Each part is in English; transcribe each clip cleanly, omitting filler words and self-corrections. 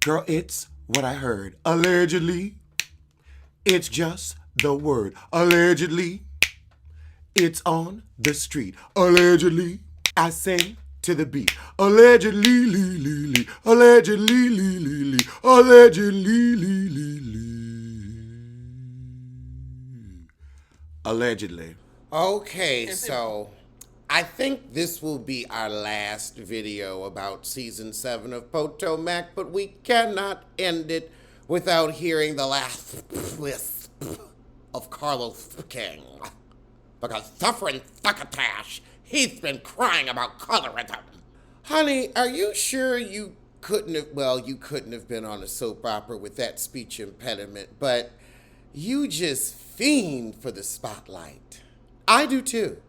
Girl, it's what I heard. Allegedly, it's just the word. Allegedly, it's on the street. Allegedly, I sing to the beat. Allegedly, lee, lee, lee. Allegedly, lee, lee, lee. Allegedly, lee, lee, lee. Allegedly. Okay, so I think this will be our last video about season 7 of Potomac, but we cannot end it without hearing the last lisp of Carlos King. Because suffering succotash, he's been crying about colorism. Honey, are you sure you couldn't have been on a soap opera with that speech impediment, but you just fiend for the spotlight. I do too.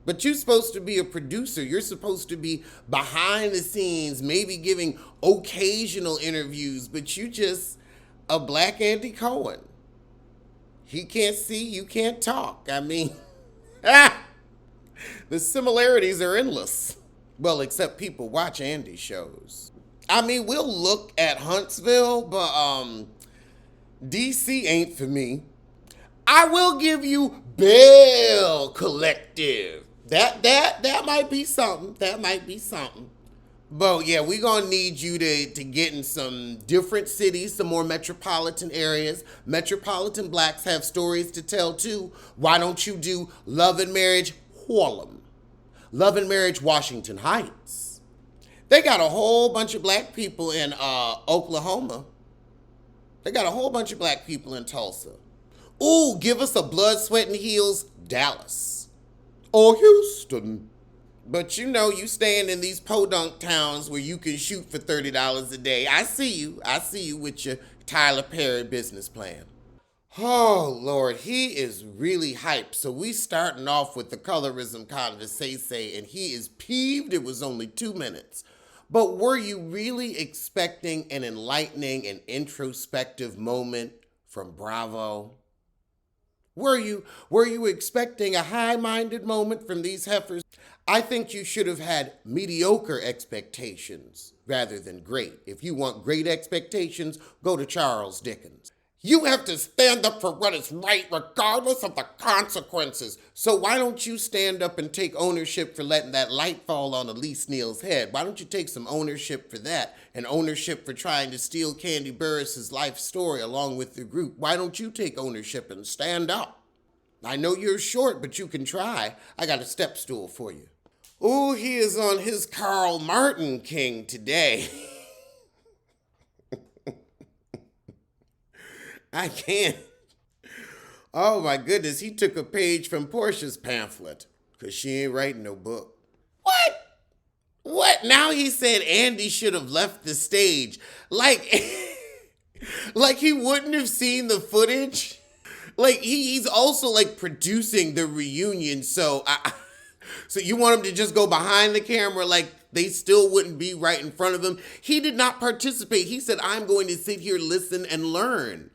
But you're supposed to be a producer. You're supposed to be behind the scenes, maybe giving occasional interviews, but you just a black Andy Cohen. He can't see, you can't talk. I mean, the similarities are endless. Well, except people watch Andy shows. I mean, we'll look at Huntsville, but DC ain't for me. I will give you Bell Collective. That might be something. But yeah, we're gonna need you to get in some different cities, some more metropolitan areas. Metropolitan blacks have stories to tell too. Why don't you do Love and Marriage Harlem? Love and Marriage Washington Heights. They got a whole bunch of black people in Oklahoma. They got a whole bunch of black people in Tulsa. Ooh, give us a Blood, Sweat, and Heels Dallas. Or Houston. But you know, you staying in these podunk towns where you can shoot for $30 a day. I see you with your Tyler Perry business plan. Oh, Lord, he is really hyped. So we starting off with the colorism conversation, and he is peeved it was only 2 minutes. But were you really expecting an enlightening and introspective moment from Bravo? Were you expecting a high-minded moment from these heifers? I think you should have had mediocre expectations rather than great. If you want great expectations, go to Charles Dickens. You have to stand up for what is right regardless of the consequences. So why don't you stand up and take ownership for letting that light fall on Elise Neal's head? Why don't you take some ownership for that and ownership for trying to steal Candy Burris's life story along with the group? Why don't you take ownership and stand up? I know you're short, but you can try. I got a step stool for you. Ooh, he is on his Carl Martin King today. I can't. Oh my goodness, he took a page from Portia's pamphlet, because she ain't writing no book. What? Now he said Andy should have left the stage. Like he wouldn't have seen the footage? Like, he's also, like, producing the reunion, so you want him to just go behind the camera like they still wouldn't be right in front of him? He did not participate. He said, I'm going to sit here, listen, and learn.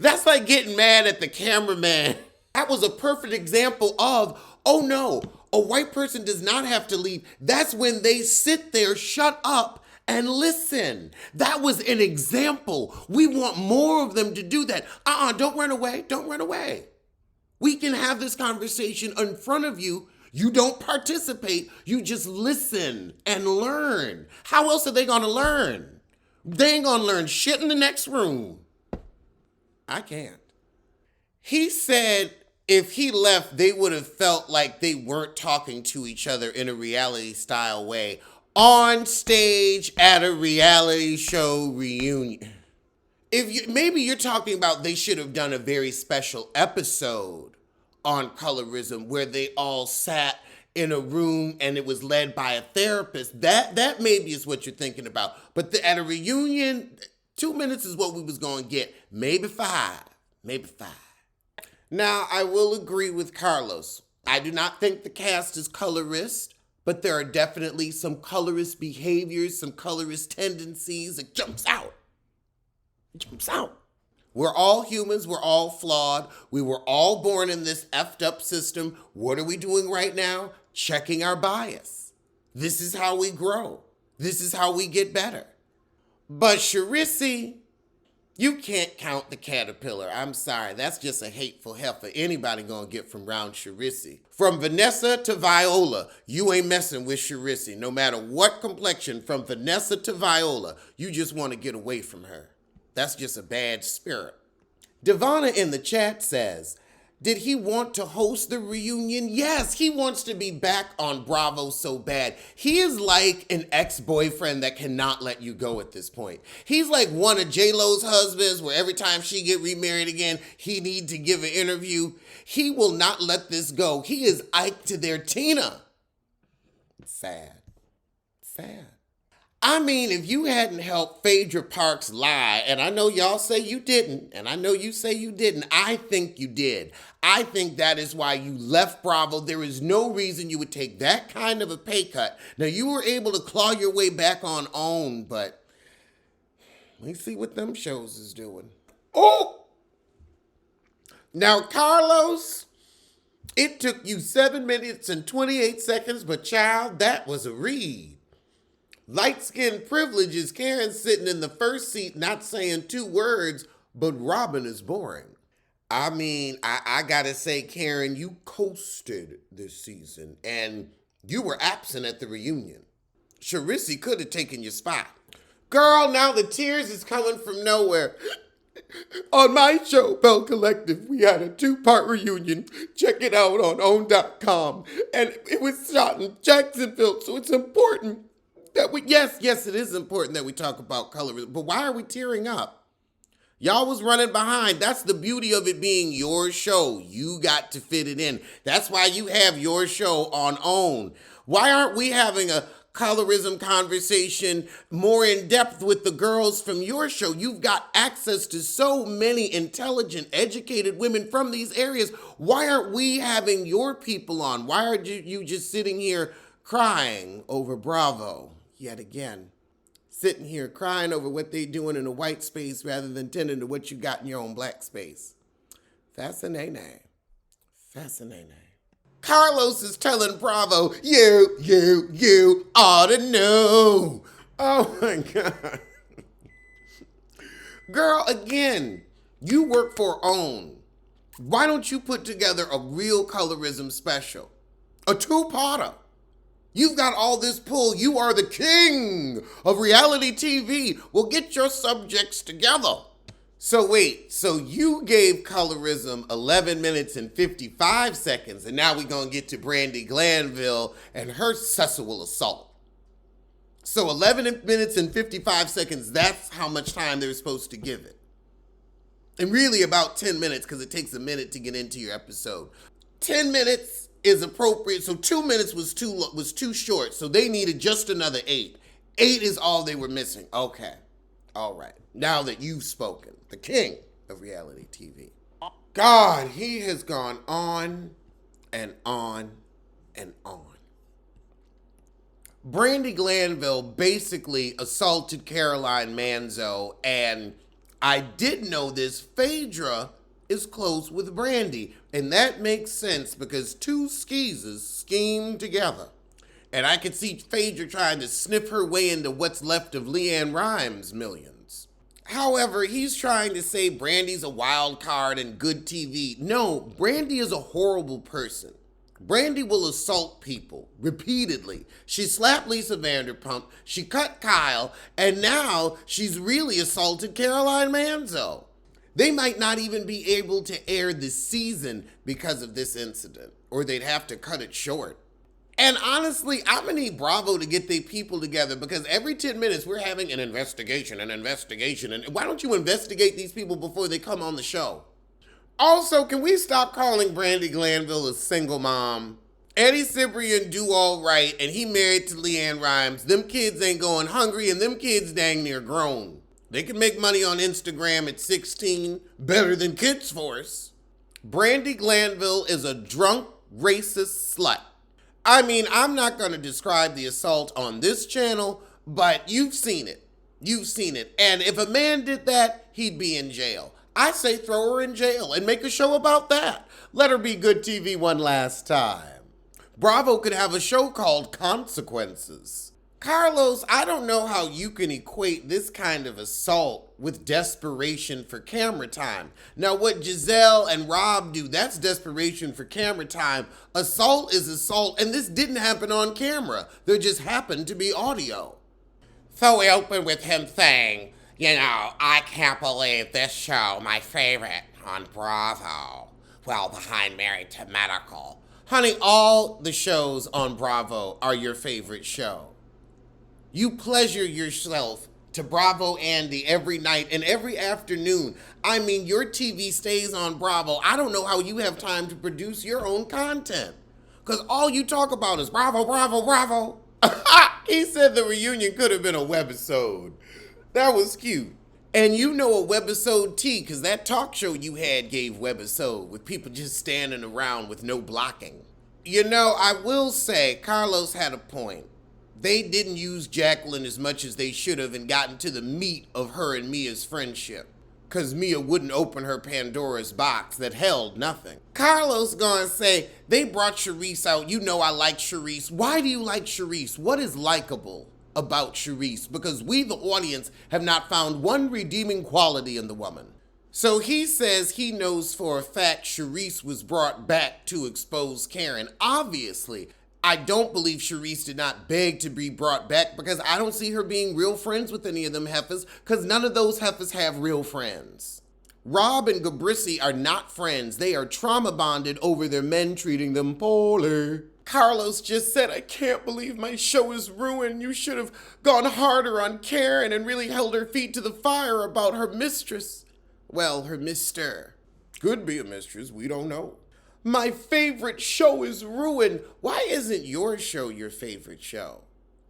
That's like getting mad at the cameraman. That was a perfect example of, oh no, a white person does not have to leave. That's when they sit there, shut up, and listen. That was an example. We want more of them to do that. Don't run away. We can have this conversation in front of you. You don't participate. You just listen and learn. How else are they gonna learn? They ain't gonna learn shit in the next room. I can't. He said if he left, they would have felt like they weren't talking to each other in a reality style way on stage at a reality show reunion. Maybe you're talking about they should have done a very special episode on colorism where they all sat in a room and it was led by a therapist. That maybe is what you're thinking about. But at a reunion, 2 minutes is what we was going to get. Maybe five. Now, I will agree with Carlos. I do not think the cast is colorist, but there are definitely some colorist behaviors, some colorist tendencies. It jumps out. We're all humans. We're all flawed. We were all born in this effed up system. What are we doing right now? Checking our bias. This is how we grow. This is how we get better. But Charisse, you can't count the caterpillar. I'm sorry, that's just a hateful heifer anybody gonna get from round Charisse. From Vanessa to Viola, you ain't messing with Charisse. No matter what complexion, from Vanessa to Viola, you just want to get away from her. That's just a bad spirit. Devonna in the chat says, did he want to host the reunion? Yes, he wants to be back on Bravo so bad. He is like an ex-boyfriend that cannot let you go at this point. He's like one of J-Lo's husbands where every time she get remarried again, he need to give an interview. He will not let this go. He is Ike to their Tina. Sad. Sad. I mean, if you hadn't helped Phaedra Parks lie, and I know y'all say you didn't, and I know you say you didn't, I think you did. I think that is why you left Bravo. There is no reason you would take that kind of a pay cut. Now, you were able to claw your way back on OWN, but let's see what them shows is doing. Oh! Now, Carlos, it took you 7 minutes and 28 seconds, but child, that was a read. Light-skinned privilege is Karen sitting in the first seat not saying 2 words, but Robin is boring. I mean, I gotta say, Karen, you coasted this season, and you were absent at the reunion. Charisse could have taken your spot. Girl, now the tears is coming from nowhere. On my show, Bell Collective, we had a 2-part reunion. Check it out on own.com. And it was shot in Jacksonville, so it's important that yes, it is important that we talk about colorism, but why are we tearing up? Y'all was running behind. That's the beauty of it being your show. You got to fit it in. That's why you have your show on OWN. Why aren't we having a colorism conversation more in depth with the girls from your show? You've got access to so many intelligent, educated women from these areas. Why aren't we having your people on? Why are you just sitting here crying over Bravo? Yet again, sitting here crying over what they doing in a white space rather than tending to what you got in your own black space. Fascinating. Fascinating. Carlos is telling Bravo, you ought to know. Oh my God. Girl, again, you work for OWN. Why don't you put together a real colorism special? A 2-parter. You've got all this pull. You are the king of reality TV. Well, get your subjects together. So wait, so you gave colorism 11 minutes and 55 seconds, and now we're going to get to Brandy Glanville and her sexual assault. So 11 minutes and 55 seconds, that's how much time they're supposed to give it. And really about 10 minutes, because it takes a minute to get into your episode. 10 minutes is appropriate, so 2 minutes was too short, so they needed just another 8. 8 is all they were missing. Okay, all right. Now that you've spoken, the king of reality TV. God, he has gone on and on and on. Brandy Glanville basically assaulted Caroline Manzo, and I did know this, Phaedra is close with Brandy, and that makes sense because 2 skeezers scheme together. And I could see Phaedra trying to sniff her way into what's left of LeAnn Rimes' millions. However, he's trying to say Brandy's a wild card and good TV. No, Brandy is a horrible person. Brandy will assault people repeatedly. She slapped Lisa Vanderpump, she cut Kyle, and now she's really assaulted Caroline Manzo. They might not even be able to air this season because of this incident, or they'd have to cut it short. And honestly, I'm gonna need Bravo to get their people together because every 10 minutes we're having an investigation. And why don't you investigate these people before they come on the show? Also, can we stop calling Brandy Glanville a single mom? Eddie Cibrian do all right, and he married to LeAnn Rimes. Them kids ain't going hungry, and them kids dang near grown. They can make money on Instagram at 16, better than Kids Force. Brandy Glanville is a drunk, racist slut. I mean, I'm not going to describe the assault on this channel, but you've seen it. You've seen it. And if a man did that, he'd be in jail. I say throw her in jail and make a show about that. Let her be good TV one last time. Bravo could have a show called Consequences. Carlos, I don't know how you can equate this kind of assault with desperation for camera time. Now, what Giselle and Rob do, that's desperation for camera time. Assault is assault, and this didn't happen on camera. There just happened to be audio. So we open with him saying, I can't believe this show, my favorite, on Bravo. Well, behind Married to Medical. Honey, all the shows on Bravo are your favorite show. You pleasure yourself to Bravo Andy every night and every afternoon. I mean, your TV stays on Bravo. I don't know how you have time to produce your own content. Because all you talk about is Bravo, Bravo, Bravo. He said the reunion could have been a webisode. That was cute. And you know a webisode T, because that talk show you had gave webisode with people just standing around with no blocking. I will say, Carlos had a point. They didn't use Jacqueline as much as they should have and gotten to the meat of her and Mia's friendship. Because Mia wouldn't open her Pandora's box that held nothing. Carlos gonna say, they brought Charisse out. You know I like Charisse. Why do you like Charisse? What is likable about Charisse? Because we, the audience, have not found one redeeming quality in the woman. So he says he knows for a fact Charisse was brought back to expose Karen. Obviously, I don't believe Charisse did not beg to be brought back because I don't see her being real friends with any of them heifers because none of those heifers have real friends. Rob and Gabrissi are not friends. They are trauma bonded over their men treating them poorly. Carlos just said, I can't believe my show is ruined. You should have gone harder on Karen and really held her feet to the fire about her mistress. Well, her mister. Could be a mistress, we don't know. My favorite show is ruined. Why isn't your show your favorite show?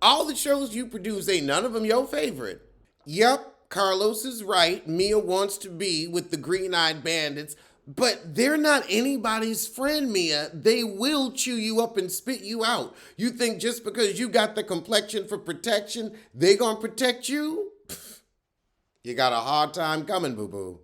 All the shows you produce, ain't none of them your favorite. Yup, Carlos is right. Mia wants to be with the green-eyed bandits, but they're not anybody's friend, Mia. They will chew you up and spit you out. You think just because you got the complexion for protection, they gonna protect you? Pfft. You got a hard time coming, boo-boo.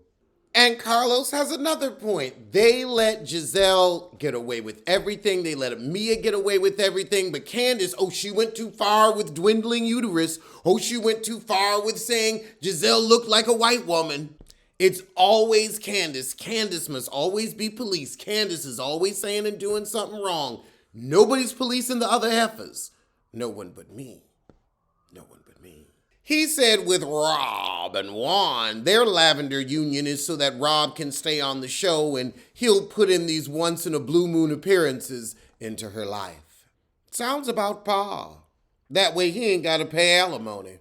And Carlos has another point. They let Giselle get away with everything. They let Mia get away with everything. But Candace, she went too far with dwindling uterus. She went too far with saying Giselle looked like a white woman. It's always Candace. Candace must always be police. Candace is always saying and doing something wrong. Nobody's policing the other heifers. No one but me. No one but me. He said with Rob and Juan, their lavender union is so that Rob can stay on the show and he'll put in these once-in-a-blue-moon appearances into her life. Sounds about Pa. That way he ain't got to pay alimony.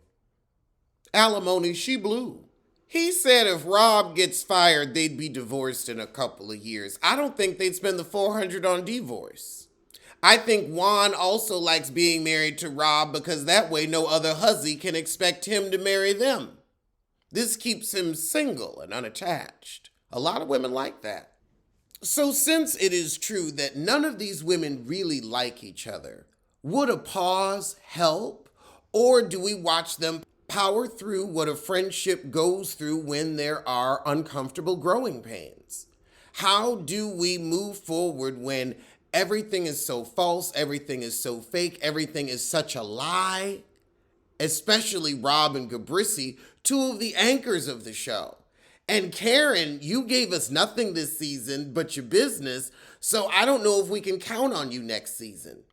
Alimony she blew. He said if Rob gets fired, they'd be divorced in a couple of years. I don't think they'd spend the $400 on divorce. I think Juan also likes being married to Rob because that way no other hussy can expect him to marry them. This keeps him single and unattached. A lot of women like that. So since it is true that none of these women really like each other, would a pause help? Or do we watch them power through what a friendship goes through when there are uncomfortable growing pains? How do we move forward when everything is so false, everything is so fake, everything is such a lie? Especially Rob and Gabrissi, two of the anchors of the show. And Karen, you gave us nothing this season but your business, so I don't know if we can count on you next season.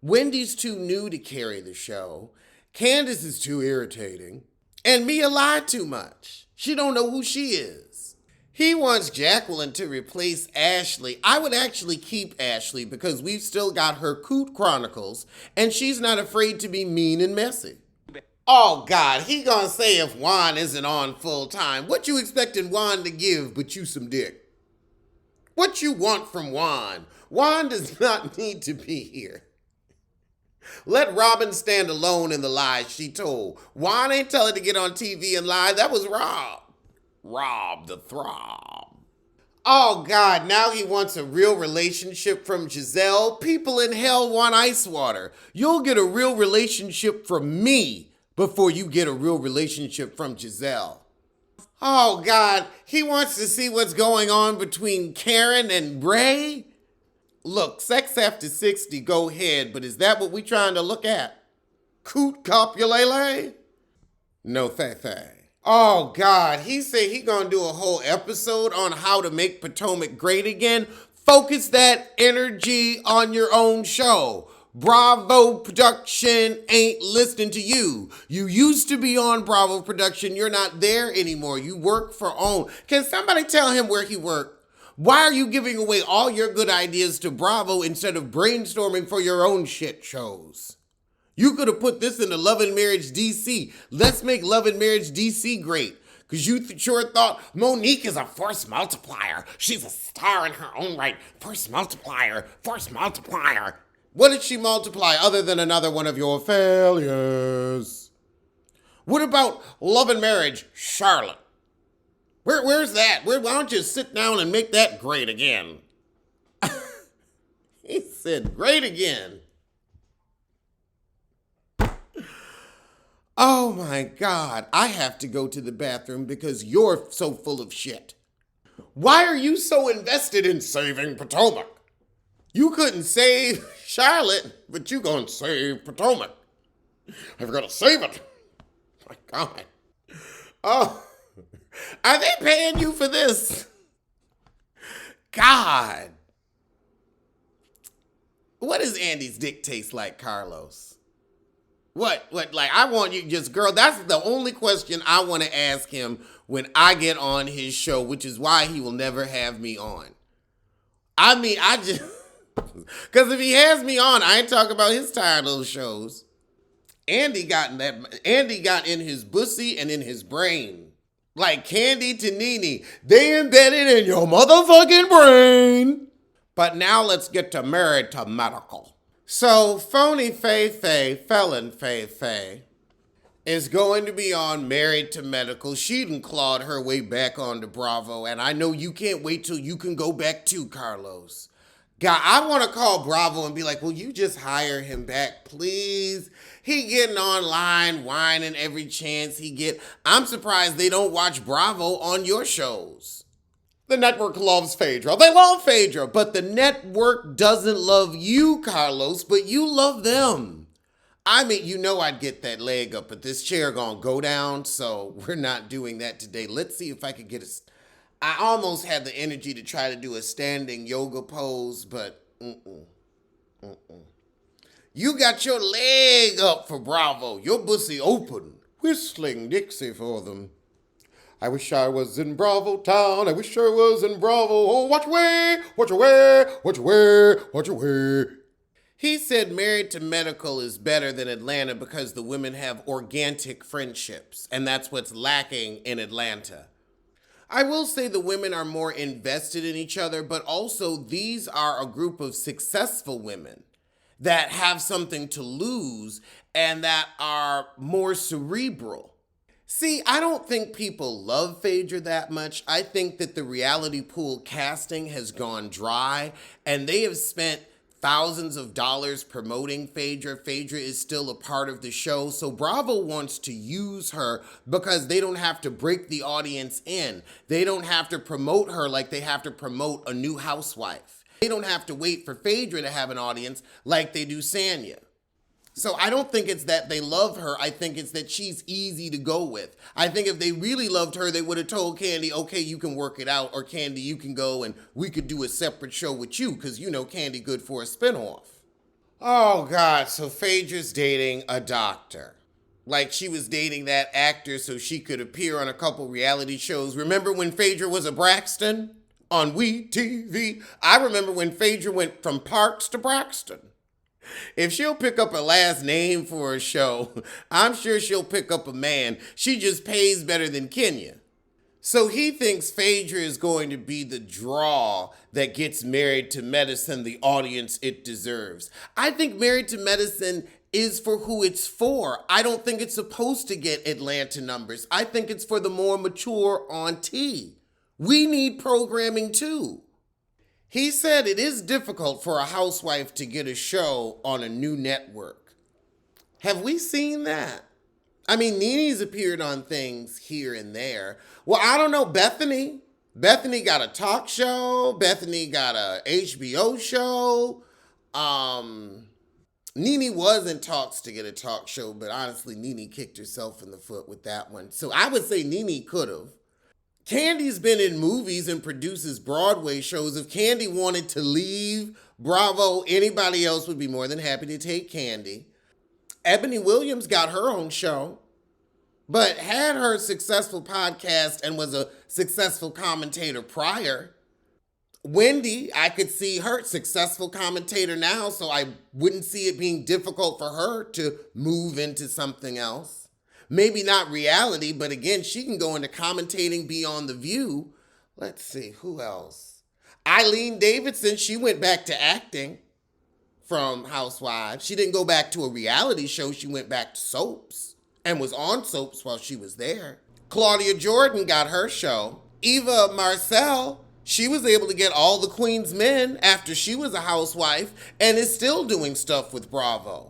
Wendy's too new to carry the show. Candace is too irritating. And Mia lied too much. She don't know who she is. He wants Jacqueline to replace Ashley. I would actually keep Ashley because we've still got her Coot Chronicles, and she's not afraid to be mean and messy. Oh, God, he gonna say if Juan isn't on full time, what you expecting Juan to give but you some dick? What you want from Juan? Juan does not need to be here. Let Robin stand alone in the lies she told. Juan ain't tell her to get on TV and lie. That was Rob. Rob the Throb. Oh, God, now he wants a real relationship from Giselle. People in hell want ice water. You'll get a real relationship from me before you get a real relationship from Giselle. Oh, God, he wants to see what's going on between Karen and Ray. Look, sex after 60, go ahead, but is that what we trying to look at? Coot copulele? No thay. Oh God, he said he gonna do a whole episode on how to make Potomac great again. Focus that energy on your own show. Bravo Production ain't listening to you. You used to be on Bravo Production. You're not there anymore. You work for OWN. Can somebody tell him where he worked? Why are you giving away all your good ideas to Bravo instead of brainstorming for your own shit shows? You could have put this in the Love and Marriage DC. Let's make Love and Marriage DC great. Because you sure thought Monique is a force multiplier. She's a star in her own right. Force multiplier. Force multiplier. What did she multiply other than another one of your failures? What about Love and Marriage Charlotte? Where's that? Why don't you sit down and make that great again? He said, great again. Oh my God, I have to go to the bathroom because you're so full of shit. Why are you so invested in saving Potomac? You couldn't save Charlotte, but you gonna save Potomac. I've got to save it. My God. Oh, are they paying you for this? God. What does Andy's dick taste like, Carlos? What, like, I want you just, girl, that's the only question I want to ask him when I get on his show, which is why he will never have me on. I mean, I just, because if he has me on, I ain't talking about his tired little shows. Andy got in his bussy and in his brain. Like Candy to Nene, they embedded in your motherfucking brain. But now let's get to Married to Medical. So, phony felon Faye, is going to be on Married to Medical. She done clawed her way back onto Bravo, and I know you can't wait till you can go back too, Carlos. God, I want to call Bravo and be like, will you just hire him back, please? He getting online, whining every chance he get. I'm surprised they don't watch Bravo on your shows. The network loves Phaedra. They love Phaedra, but the network doesn't love you, Carlos, but you love them. I mean, you know I'd get that leg up, but this chair gonna go down, so we're not doing that today. Let's see if I could get I almost had the energy to try to do a standing yoga pose, but You got your leg up for Bravo. Your bussy open. Whistling Dixie for them. I wish I was in Bravo town. I wish I was in Bravo. Oh, watch your way, watch your way, watch your way, watch your way. He said Married to Medical is better than Atlanta because the women have organic friendships, and that's what's lacking in Atlanta. I will say the women are more invested in each other, but also these are a group of successful women that have something to lose and that are more cerebral. See, I don't think people love Phaedra that much. I think that the reality pool casting has gone dry, and they have spent thousands of dollars promoting Phaedra. Phaedra is still a part of the show, so Bravo wants to use her because they don't have to break the audience in. They don't have to promote her like they have to promote a new housewife. They don't have to wait for Phaedra to have an audience like they do Sanya. So I don't think it's that they love her. I think it's that she's easy to go with. I think if they really loved her, they would have told Candy, okay, you can work it out, or Candy, you can go and we could do a separate show with you because, you know, Candy good for a spinoff. Oh, God, so Phaedra's dating a doctor. Like she was dating that actor so she could appear on a couple reality shows. Remember when Phaedra was a Braxton on We TV? I remember when Phaedra went from Parks to Braxton. If she'll pick up a last name for a show, I'm sure she'll pick up a man. She just pays better than Kenya. So he thinks Phaedra is going to be the draw that gets Married to Medicine the audience it deserves. I think Married to Medicine is for who it's for. I don't think it's supposed to get Atlanta numbers. I think it's for the more mature auntie. We need programming too. He said it is difficult for a housewife to get a show on a new network. Have we seen that? I mean, Nene's appeared on things here and there. Well, I don't know, Bethany. Bethany got a talk show. Bethany got a HBO show. Nene was in talks to get a talk show, but honestly, Nene kicked herself in the foot with that one. So I would say Nene could have. Candy's been in movies and produces Broadway shows. If Candy wanted to leave Bravo, anybody else would be more than happy to take Candy. Ebony Williams got her own show, but had her successful podcast and was a successful commentator prior. Wendy, I could see her successful commentator now, so I wouldn't see it being difficult for her to move into something else. Maybe not reality, but again, she can go into commentating, be on The View. Let's see, who else? Eileen Davidson, she went back to acting from Housewives. She didn't go back to a reality show, she went back to soaps and was on soaps while she was there. Claudia Jordan got her show. Eva Marcel, she was able to get all the Queen's Men after she was a housewife and is still doing stuff with Bravo.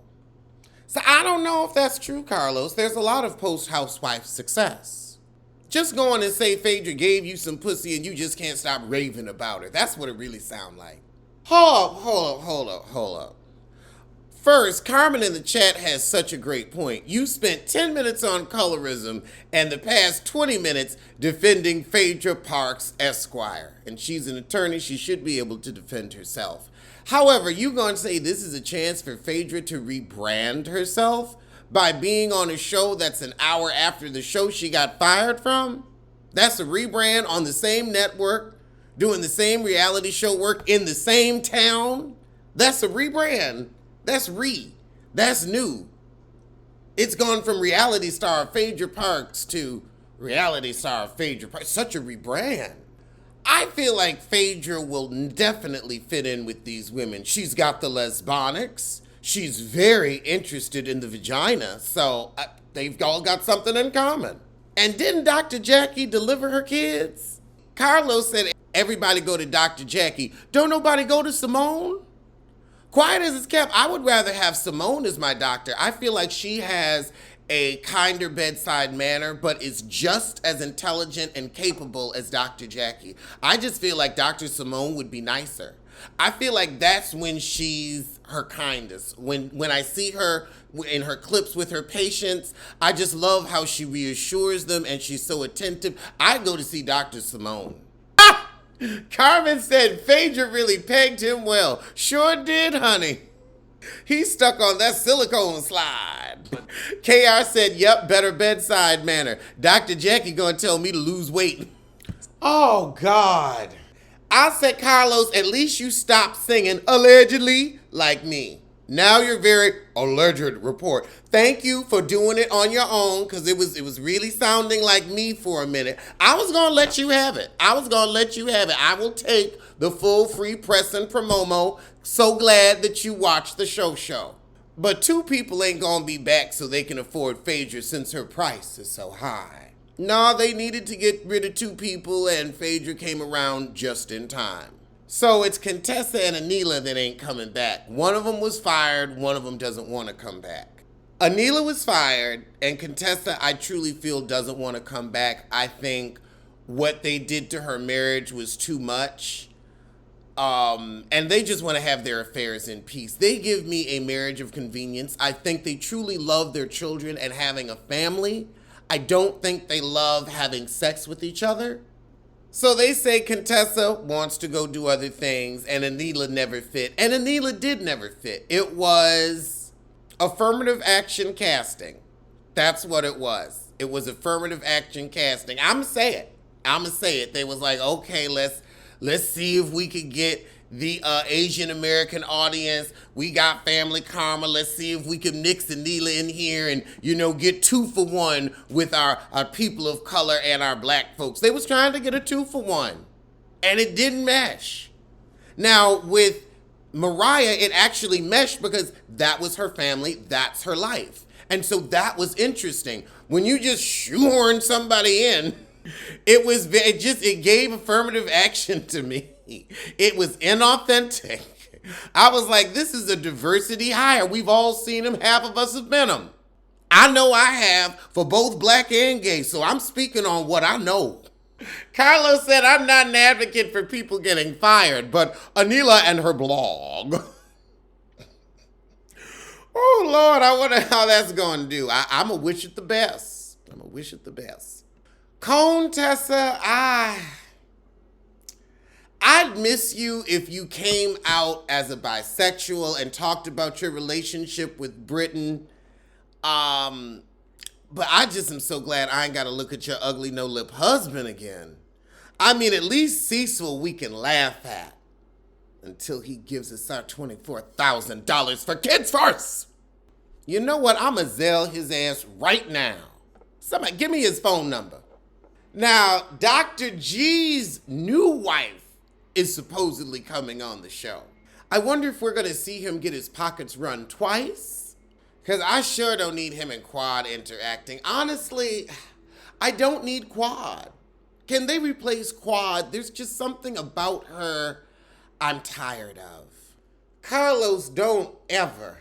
So I don't know if that's true, Carlos. There's a lot of post-housewife success. Just go on and say Phaedra gave you some pussy and you just can't stop raving about her. That's what it really sounds like. Hold up. First, Carmen in the chat has such a great point. You spent 10 minutes on colorism and the past 20 minutes defending Phaedra Parks, Esquire. And she's an attorney, she should be able to defend herself. However, you going to say this is a chance for Phaedra to rebrand herself by being on a show that's an hour after the show she got fired from? That's a rebrand on the same network, doing the same reality show work in the same town? That's a rebrand. That's new. It's gone from reality star Phaedra Parks to reality star Phaedra Parks. Such a rebrand. I feel like Phaedra will definitely fit in with these women. She's got the lesbonics. She's very interested in the vagina. So they've all got something in common. And didn't Dr. Jackie deliver her kids? Carlos said everybody go to Dr. Jackie. Don't nobody go to Simone? Quiet as it's kept, I would rather have Simone as my doctor. I feel like she has a kinder bedside manner, but is just as intelligent and capable as Dr. Jackie. I just feel like Dr. Simone would be nicer. I feel like that's when she's her kindest. When I see her in her clips with her patients, I just love how she reassures them and she's so attentive. I'd go to see Dr. Simone. Carmen said Phaedra really pegged him well. Sure did, honey. He stuck on that silicone slide. KR said, yep, better bedside manner. Dr. Jackie gonna tell me to lose weight. Oh, God. I said, Carlos, at least you stopped singing allegedly like me. Now you're very alleged report. Thank you for doing it on your own because it was really sounding like me for a minute. I was going to let you have it. I will take the full free press and promo. So glad that you watched the show. But two people ain't going to be back so they can afford Phaedra since her price is so high. No, they needed to get rid of two people and Phaedra came around just in time. So it's Contessa and Anila that ain't coming back. One of them was fired, one of them doesn't want to come back. Anila was fired, and Contessa, I truly feel, doesn't want to come back. I think what they did to her marriage was too much. And they just want to have their affairs in peace. They give me a marriage of convenience. I think they truly love their children and having a family. I don't think they love having sex with each other. So they say Contessa wants to go do other things and Anila never fit. And Anila did never fit. It was affirmative action casting. That's what it was. It was affirmative action casting. I'ma say it. They was like, okay, let's see if we could get the Asian American audience. We got family karma. Let's see if we can mix Anila in here and, get 2 for 1 with our people of color and our black folks. They was trying to get a 2 for 1 and it didn't mesh. Now with Mariah, it actually meshed because that was her family. That's her life. And so that was interesting. When you just shoehorn somebody in, it gave affirmative action to me. It was inauthentic. I was like, this is a diversity hire. We've all seen them. Half of us have been them. I know I have for both black and gay, so I'm speaking on what I know. Carlos said, I'm not an advocate for people getting fired, but Anila and her blog. Oh, Lord, I wonder how that's going to do. I'm going to wish it the best. I'm going to wish it the best. Contessa, I'd miss you if you came out as a bisexual and talked about your relationship with Britain. But I just am so glad I ain't got to look at your ugly no-lip husband again. I mean, at least Cecil we can laugh at until he gives us our $24,000 for Kids First. You know what? I'm going to Zelle his ass right now. Somebody give me his phone number. Now, Dr. G's new wife is supposedly coming on the show. I wonder if we're going to see him get his pockets run twice. Because I sure don't need him and Quad interacting. Honestly, I don't need Quad. Can they replace Quad? There's just something about her I'm tired of. Carlos, don't ever,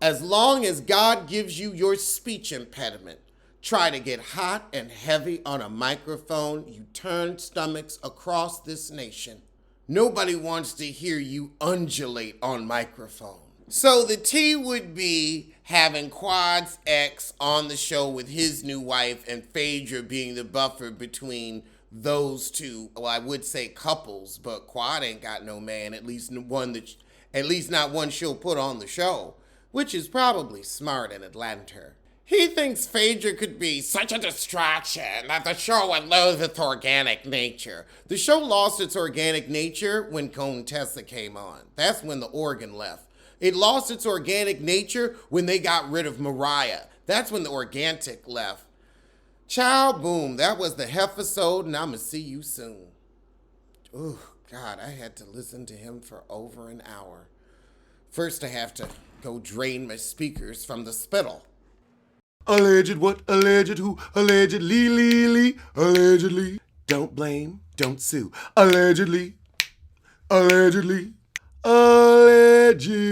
as long as God gives you your speech impediment, try to get hot and heavy on a microphone. You turn stomachs across this nation. Nobody wants to hear you undulate on microphone. So the tea would be having Quad's ex on the show with his new wife and Phaedra being the buffer between those two. Well, I would say couples, but Quad ain't got no man, at least not one she'll put on the show, which is probably smart in Atlanta. He thinks Phaedra could be such a distraction that the show would lose its organic nature. The show lost its organic nature when Contessa came on. That's when the organ left. It lost its organic nature when they got rid of Mariah. That's when the organic left. Ciao, boom. That was the Hefisode, and I'ma see you soon. Oh, God, I had to listen to him for over an hour. First, I have to go drain my speakers from the spittle. Alleged what? Alleged who? Allegedly, allegedly. Don't blame, don't sue. Allegedly, allegedly, allegedly.